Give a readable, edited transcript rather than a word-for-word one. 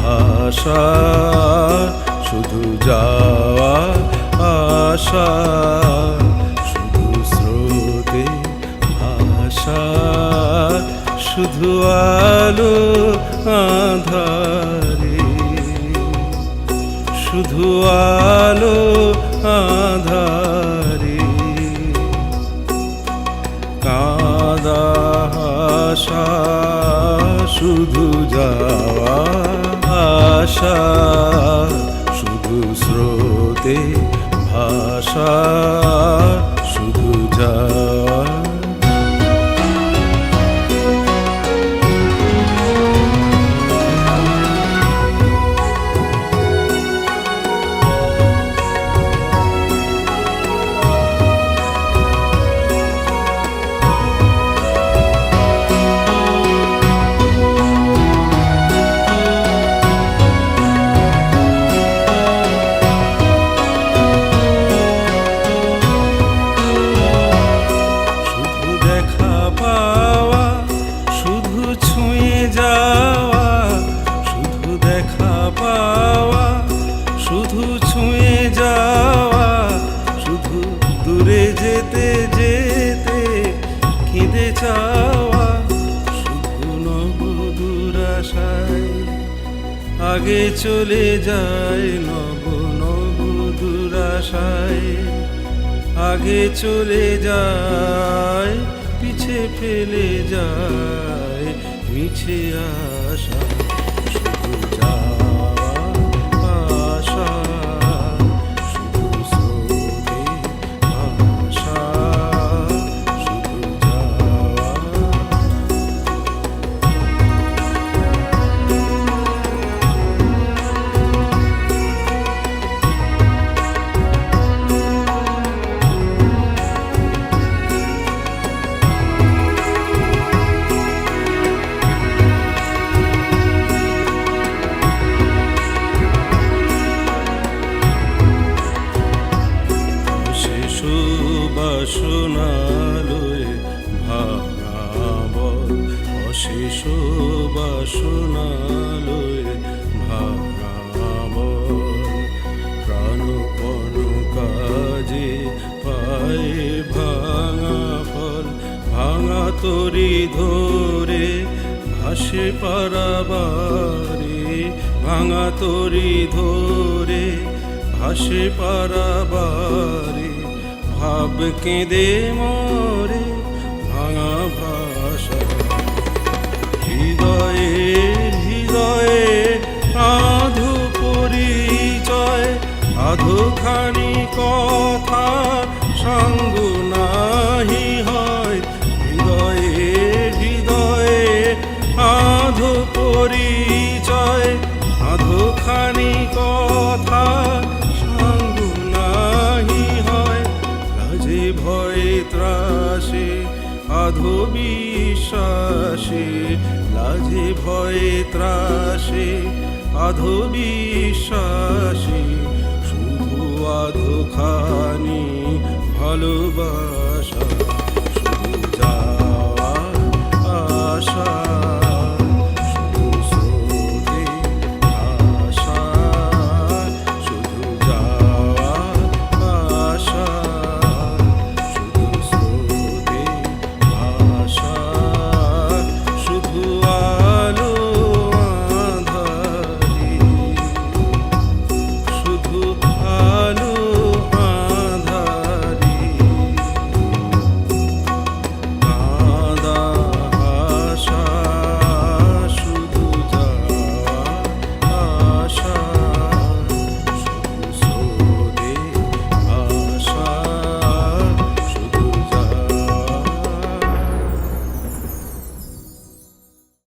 ভাষা শুধু যাওয়া আশা, শুধু স্রোতে ভাষা, শুধু আলো আঁধারে, শুধু আলো আঁধারে। কাঁদা আশা শুধু যাওয়া আশা, শুধু স্রোতে ভাষা, শুধু যাওয়া। শুধু ছুঁয়ে যাওয়া, শুধু দূরে যেতে যেতে কেঁদে চাওয়া, শুধু নবদূর আশায় আগে চলে যায়, নবদূর আশায় আগে চলে যায়, পিছে ফেলে যায় মিছে আশা। শুধু যাওয়া আশা, শুধু স্রোতে ভাষা, শুধু যাওয়া। বাসনালয়ে ভাঙা বল, অশেষ বাসনালয়ে ভাঙা বল, প্রাণপণ কাজে পায়ে ভাঙা ফল, ভাঙা তরি ধরে ভাসে পারাবারে, ভাঙা তরি ধরে ভাসে পারাবারে, ভাব কেঁদে মরে ভাঙা ভাষা। হৃদয়ে হৃদয়ে আধো পরিচয়, আধোখানি কথা সঙ্গ নাহি হয়। হৃদয়ে হৃদয়ে আধো পরিচয়, আধোখানি কথা সঙ্গ নাহি হয়। লাজে ভয়ে ত্রাসে আধো বিশ্বাসে, লাজে ভয়ে ত্রাসে আধো বিশ্বাসে, শুধু আধোখানি ভালোবাসা।